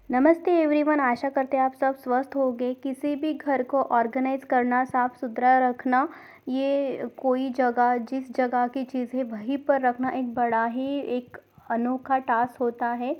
नमस्ते एवरीवन, आशा करते हैं आप सब स्वस्थ होंगे। किसी भी घर को ऑर्गेनाइज़ करना, साफ़ सुथरा रखना, ये कोई जगह जिस जगह की चीज़ है वहीं पर रखना एक बड़ा ही एक अनोखा टास्क होता है।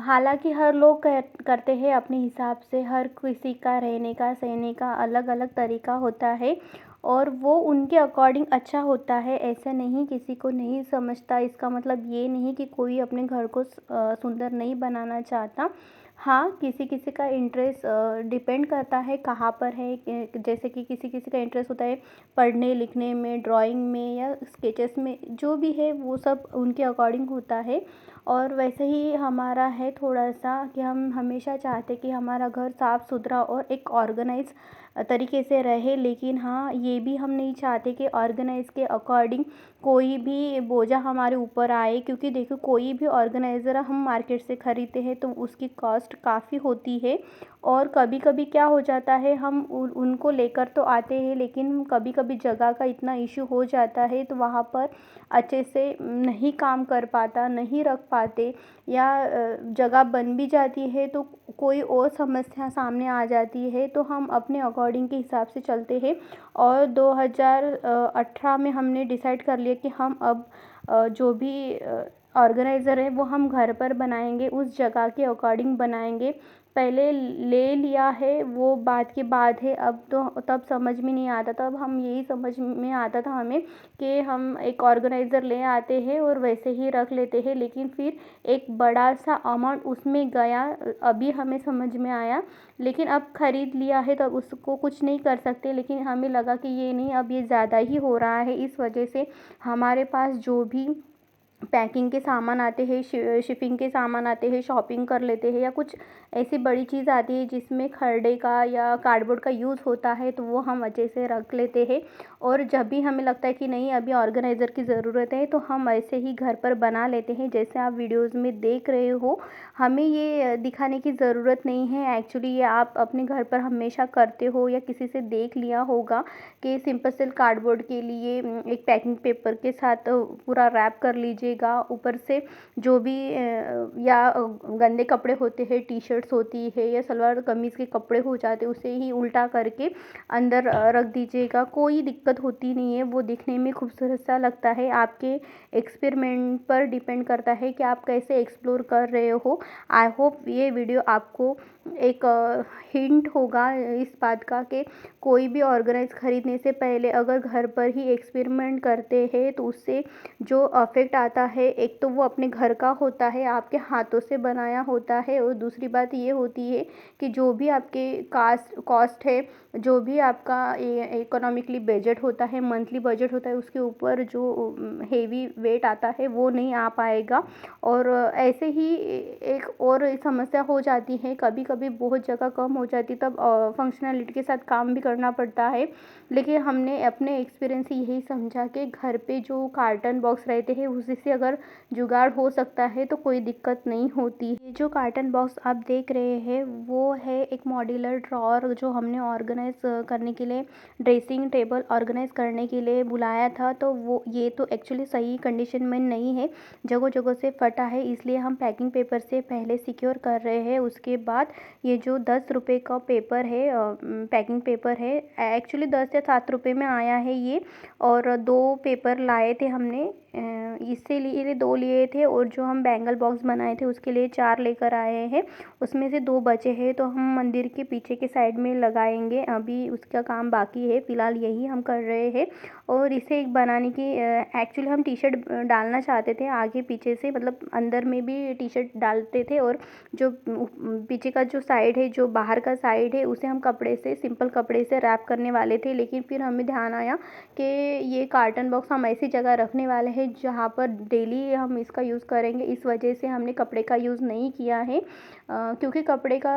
हालाँकि हर लोग करते हैं अपने हिसाब से, हर किसी का रहने का, सहने का अलग-अलग तरीका होता है और वो उनके अकॉर्डिंग अच्छा होता है। ऐसा नहीं किसी को नहीं समझता, इसका मतलब ये नहीं कि कोई अपने घर को सुंदर नहीं बनाना चाहता। हाँ, किसी-किसी का इंटरेस्ट डिपेंड करता है कहाँ पर है। जैसे कि किसी-किसी का इंटरेस्ट होता है पढ़ने-लिखने में, ड्राइंग में या स्केचेस में, जो भी है वो सब उनके अकॉर्डिंग होता है। और वैसे ही हमारा है थोड़ा-सा कि हम हमेशा चाहते कि हमारा घर साफ़-सुथरा और एक ऑर्गनाइज़ तरीके से रहे। लेकिन हाँ, ये भी हम नहीं चाहते कि ऑर्गनाइज़ के अकॉर्डिंग कोई भी बोझा हमारे ऊपर आए, क्योंकि देखो कोई भी ऑर्गेनाइज़र हम मार्केट से ख़रीदते हैं तो उसकी कॉस्ट काफ़ी होती है। और कभी-कभी क्या हो जाता है, हम उनको लेकर तो आते हैं लेकिन कभी-कभी जगह का इतना इश्यू हो जाता है तो वहाँ पर अच्छे से नहीं काम कर पाता, नहीं रख पाते, या जगह बन भी जाती है तो कोई और समस्या सामने आ जाती है, तो हम अपने अकॉर्डिंग के हिसाब से चलते हैं। और 2018 में हमने डिसाइड कर लिया कि हम अब जो भी ऑर्गेनाइज़र है वो हम घर पर बनाएंगे, उस जगह के अकॉर्डिंग बनाएंगे। पहले ले लिया है वो बात की बात है, अब तो तब समझ में नहीं आता, तब हम यही समझ में आता था हमें कि हम एक ऑर्गेनाइज़र ले आते हैं और वैसे ही रख लेते हैं, लेकिन फिर एक बड़ा सा अमाउंट उसमें गया, अभी हमें समझ में आया। लेकिन अब ख़रीद लिया है तब उसको कुछ नहीं कर सकते, लेकिन हमें लगा कि ये नहीं, अब ये ज़्यादा ही हो रहा है। इस वजह से हमारे पास जो भी पैकिंग के सामान आते हैं, शिपिंग के सामान आते हैं, शॉपिंग कर लेते हैं, या कुछ ऐसी बड़ी चीज़ आती है जिसमें खरडे का या कार्डबोर्ड का यूज़ होता है तो वो हम अच्छे से रख लेते हैं। और जब भी हमें लगता है कि नहीं अभी ऑर्गेनाइज़र की ज़रूरत है तो हम ऐसे ही घर पर बना लेते हैं, जैसे आप वीडियोज़ में देख रहे हो। हमें ये दिखाने की ज़रूरत नहीं है, एक्चुअली ये आप अपने घर पर हमेशा करते हो या किसी से देख लिया होगा कि सिंपल से कार्डबोर्ड के लिए एक पैकिंग पेपर के साथ पूरा रैप कर लीजिएगा। ऊपर से जो भी गंदे कपड़े होते हैं, टी-शर्ट्स होती है या सलवार कमीज़ के कपड़े हो जाते हैं, उसे ही उल्टा करके अंदर रख दीजिएगा। कोई दिक्कत होती नहीं है, वो दिखने में खूबसूरत सा लगता है। आपके एक्सपेरिमेंट पर डिपेंड करता है कि आप कैसे एक्सप्लोर कर रहे हो। आई होप ये वीडियो आपको एक हिंट होगा इस बात का कि कोई भी ऑर्गेनाइज़ ख़रीदने से पहले अगर घर पर ही एक्सपेरिमेंट करते हैं तो उससे जो इफ़ेक्ट आता है, एक तो वो अपने घर का होता है, आपके हाथों से बनाया होता है, और दूसरी बात ये होती है कि जो भी आपके कॉस्ट है, जो भी आपका इकोनॉमिकली बजट होता है, मंथली बजट होता है, उसके ऊपर जो हेवी वेट आता है वो नहीं आ पाएगा। और ऐसे ही एक और समस्या हो जाती है, कभी-कभी बहुत जगह कम हो जाती, तब फंक्शनैलिटी के साथ काम भी करना पड़ता है। लेकिन हमने अपने एक्सपीरियंस से यही समझा कि घर पे जो कार्टन बॉक्स रहते हैं उसी से अगर जुगाड़ हो सकता है तो कोई दिक्कत नहीं होती। ये जो कार्टन बॉक्स आप देख रहे हैं वो है एक मॉड्यूलर ड्रॉअर जो हमने ऑर्गेनाइज़ करने के लिए, ड्रेसिंग टेबल ऑर्गेनाइज़ करने के लिए बुलाया था। तो वो ये तो एक्चुअली सही कंडीशन में नहीं है, जगह-जगह से फटा है, इसलिए हम पैकिंग पेपर से पहले सिक्योर कर रहे हैं। उसके बाद ये जो 10 रुपए का पेपर है, पैकिंग पेपर है, एक्चुअली 10 या 7 रुपए में आया है ये। और 2 पेपर लाए थे हमने, इससे लिए 2 लिए थे, और जो हम बैंगल बॉक्स बनाए थे उसके लिए 4 लेकर आए हैं। उसमें से 2 बचे हैं तो हम मंदिर के पीछे के साइड में लगाएंगे, अभी उसका काम बाकी है, फ़िलहाल यही हम कर रहे हैं। और इसे एक बनाने की, एक्चुअली हम टी-शर्ट डालना चाहते थे आगे पीछे से, मतलब अंदर में भी टी-शर्ट डालते थे, और जो पीछे का जो साइड है, जो बाहर का साइड है, उसे हम कपड़े से, सिंपल कपड़े से रैप करने वाले थे। लेकिन फिर हमें ध्यान आया कि ये कार्टन बॉक्स हम ऐसी जगह रखने वाले हैं जहाँ पर डेली हम इसका यूज़ करेंगे, इस वजह से हमने कपड़े का यूज़ नहीं किया है। क्योंकि कपड़े का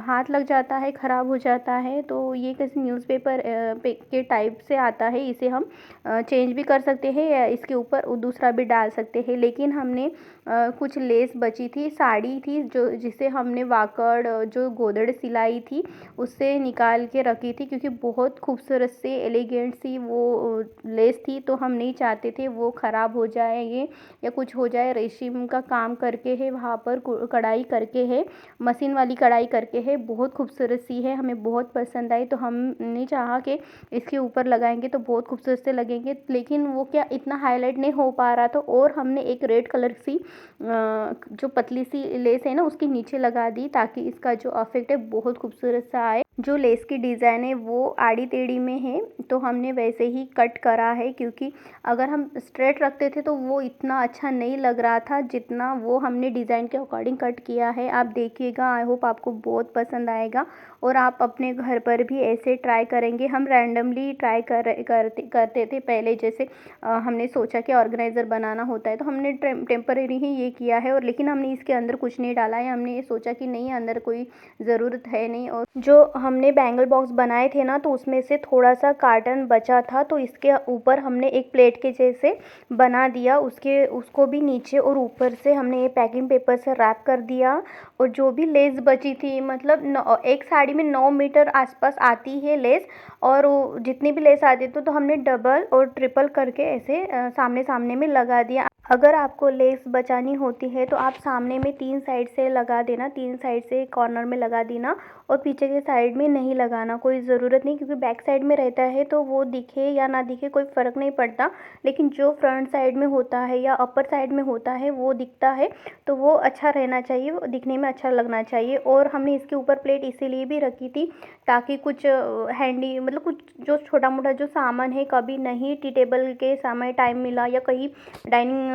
हाथ लग जाता है, ख़राब हो जाता है, तो ये किसी न्यूज़पेपर के टाइप से आता है, इसे हम चेंज भी कर सकते हैं या इसके ऊपर दूसरा भी डाल सकते हैं। लेकिन हमने कुछ लेस बची थी, साड़ी थी, जो जिसे हमने वाकड़, जो गोदड़ सिलाई थी उससे निकाल के रखी थी, क्योंकि बहुत खूबसूरत सी एलिगेंट सी वो लेस थी, तो हम नहीं चाहते थे वो ख़राब हो जाए ये या कुछ हो जाए, रेशम का काम करके है, वहाँ पर कढ़ाई करके है, मशीन वाली कढ़ाई करके है, बहुत खूबसूरत सी है, हमें बहुत पसंद आई। तो हमने चाहा कि इसके ऊपर लगाएंगे तो बहुत खूबसूरत से लगेंगे, लेकिन वो क्या इतना हाईलाइट नहीं हो पा रहा था। और हमने एक रेड कलर सी जो पतली सी लेस है ना उसके नीचे लगा दी, ताकि इसका जो इफेक्ट है बहुत खूबसूरत सा आए। जो लेस की डिज़ाइन है वो आड़ी टेढ़ी में है, तो हमने वैसे ही कट करा है, क्योंकि अगर हम स्ट्रेट रखते थे तो वो इतना अच्छा नहीं लग रहा था जितना वो हमने डिज़ाइन के अकॉर्डिंग कट किया है। आप देखिएगा, आई होप आपको बहुत पसंद आएगा और आप अपने घर पर भी ऐसे ट्राई करेंगे। हम रैंडमली ट्राई करते थे पहले, जैसे हमने सोचा कि ऑर्गेनाइज़र बनाना होता है तो हमने टेम्परेरी ही ये किया है, और लेकिन हमने इसके अंदर कुछ नहीं डाला है। हमने ये सोचा कि नहीं, अंदर कोई ज़रूरत है नहीं। और जो हमने बैंगल बॉक्स बनाए थे ना, तो उसमें से थोड़ा सा कार्टन बचा था, तो इसके ऊपर हमने एक प्लेट के जैसे बना दिया, उसको भी नीचे और ऊपर से हमने ये पैकिंग पेपर से रैप कर दिया। और जो भी लेस बची थी, मतलब एक साड़ी में 9 मीटर आसपास आती है लेस, और जितनी भी लेस आती तो हमने डबल और ट्रिपल करके ऐसे सामने सामने में लगा दिया। अगर आपको लेस बचानी होती है तो आप सामने में 3 साइड से लगा देना, 3 साइड से कॉर्नर में लगा देना, और पीछे के साइड में नहीं लगाना, कोई ज़रूरत नहीं, क्योंकि बैक साइड में रहता है तो वो दिखे या ना दिखे कोई फ़र्क नहीं पड़ता। लेकिन जो फ्रंट साइड में होता है या अपर साइड में होता है वो दिखता है, तो वो अच्छा रहना चाहिए, वो दिखने में अच्छा लगना चाहिए। और हमने इसके ऊपर प्लेट इसीलिए भी रखी थी ताकि कुछ हैंडी, मतलब कुछ जो छोटा मोटा जो सामान है, कभी नहीं टी टेबल के समय टाइम मिला या कहीं डाइनिंग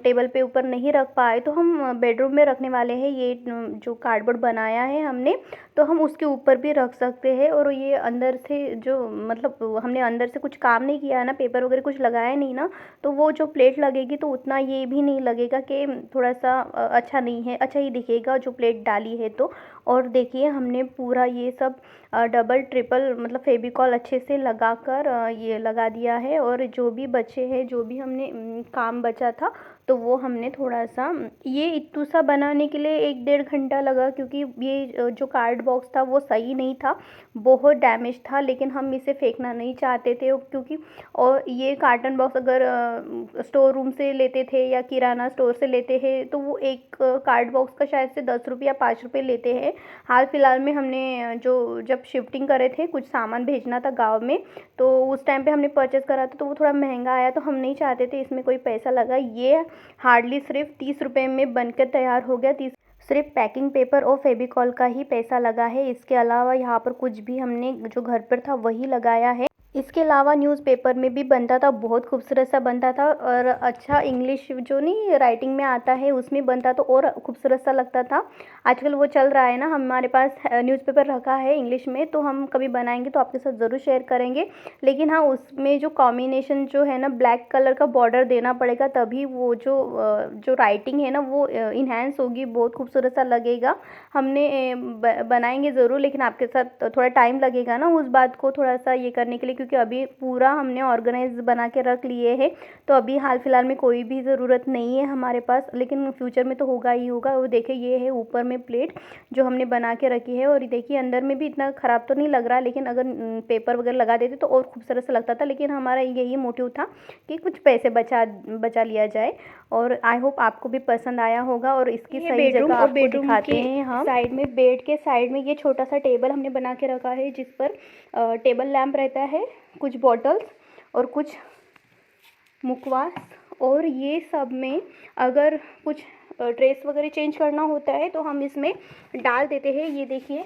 टेबल पे ऊपर नहीं रख पाए, तो हम बेडरूम में रखने वाले हैं। ये जो कार्डबोर्ड बनाया है हमने, तो हम उसके ऊपर भी रख सकते हैं। और ये अंदर से जो, मतलब हमने अंदर से कुछ काम नहीं किया है ना, पेपर वगैरह कुछ लगाया नहीं ना, तो वो जो प्लेट लगेगी तो उतना ये भी नहीं लगेगा कि थोड़ा सा अच्छा नहीं है, अच्छा ही दिखेगा जो प्लेट डाली है तो। और देखिए, हमने पूरा ये सब डबल ट्रिपल मतलब फेविकॉल अच्छे से लगाकर ये लगा दिया है। और जो भी बचे हैं, जो भी हमने काम बचा था, तो वो हमने थोड़ा सा ये इत्तू सा बनाने के लिए 1-1.5 घंटा लगा, क्योंकि ये जो कार्ड बॉक्स था वो सही नहीं था, बहुत डैमेज था। लेकिन हम इसे फेंकना नहीं चाहते थे, क्योंकि और ये कार्टन बॉक्स अगर स्टोर रूम से लेते थे या किराना स्टोर से लेते हैं तो वो एक कार्ड बॉक्स का शायद से 10 रुपये या 5 रुपये लेते हैं। हाल फिलहाल में हमने जब शिफ्टिंग करे थे, कुछ सामान भेजना था गाँव में, तो उस टाइम पे हमने परचेज़ करा था, तो वो थोड़ा महंगा आया, तो हम नहीं चाहते थे इसमें कोई पैसा लगा। ये हार्डली सिर्फ 30 रुपये में बनकर तैयार हो गया। सिर्फ पैकिंग पेपर और फेविकॉल का ही पैसा लगा है, इसके अलावा यहाँ पर कुछ भी हमने जो घर पर था वही लगाया है। इसके अलावा न्यूज़पेपर में भी बनता था, बहुत खूबसूरत सा बनता था, और अच्छा इंग्लिश जो नहीं राइटिंग में आता है उसमें बनता तो और खूबसूरत सा लगता था। आजकल वो चल रहा है ना, हमारे पास न्यूज़पेपर रखा है इंग्लिश में, तो हम कभी बनाएंगे तो आपके साथ ज़रूर शेयर करेंगे। लेकिन हाँ, उसमें जो कॉम्बिनेशन जो है ना, ब्लैक कलर का बॉर्डर देना पड़ेगा, तभी वो जो राइटिंग है ना वो इन्हेंस होगी, बहुत खूबसूरत सा लगेगा। हमने बनाएंगे ज़रूर, लेकिन आपके साथ थोड़ा टाइम लगेगा ना उस बात को थोड़ा सा ये करने के लिए, क्योंकि अभी पूरा हमने ऑर्गेनाइज बना के रख लिए हैं, तो अभी हाल फिलहाल में कोई भी ज़रूरत नहीं है हमारे पास, लेकिन फ्यूचर में तो होगा ही होगा। वो देखिए, ये है ऊपर में प्लेट जो हमने बना के रखी है, और देखिए अंदर में भी इतना ख़राब तो नहीं लग रहा, लेकिन अगर पेपर वगैरह लगा देते तो और खूबसूरत सा लगता था। लेकिन हमारा यही मोटिव था कि कुछ पैसे बचा लिया जाए, और आई होप आपको भी पसंद आया होगा। और इसकी सही जगह आपको दिखाते हैं हम। साइड में बेड के साइड में ये छोटा सा टेबल हमने बना के रखा है, जिस पर टेबल लैंप रहता है, कुछ बॉटल्स और कुछ मुखवास, और ये सब में अगर कुछ ड्रेस वगैरह चेंज करना होता है तो हम इसमें डाल देते हैं। ये देखिए,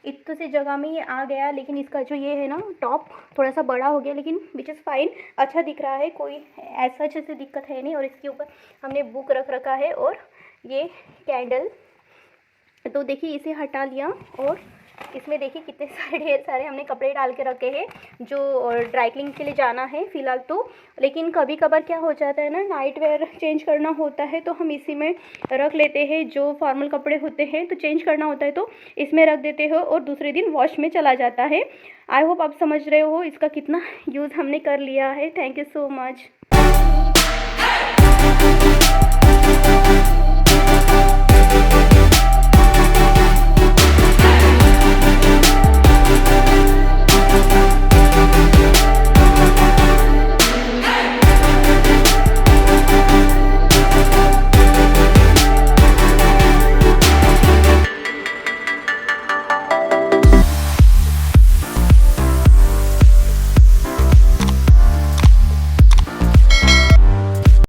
इतने से जगह में ये आ गया, लेकिन इसका जो ये है ना टॉप थोड़ा सा बड़ा हो गया, लेकिन विच इज़ फाइन, अच्छा दिख रहा है, कोई ऐसा अच्छे से दिक्कत है नहीं। और इसके ऊपर हमने बुक रख रखा है, और ये कैंडल, तो देखिए इसे हटा लिया, और इसमें देखिए कितने सारे ढेर सारे हमने कपड़े डाल के रखे हैं जो ड्राई क्लीनिंग के लिए जाना है फ़िलहाल तो। लेकिन कभी कभार क्या हो जाता है ना, नाइट वेयर चेंज करना होता है तो हम इसी में रख लेते हैं। जो फॉर्मल कपड़े होते हैं तो चेंज करना होता है तो इसमें रख देते हो, और दूसरे दिन वॉश में चला जाता है। आई होप आप समझ रहे हो इसका कितना यूज़ हमने कर लिया है। Thank you so much.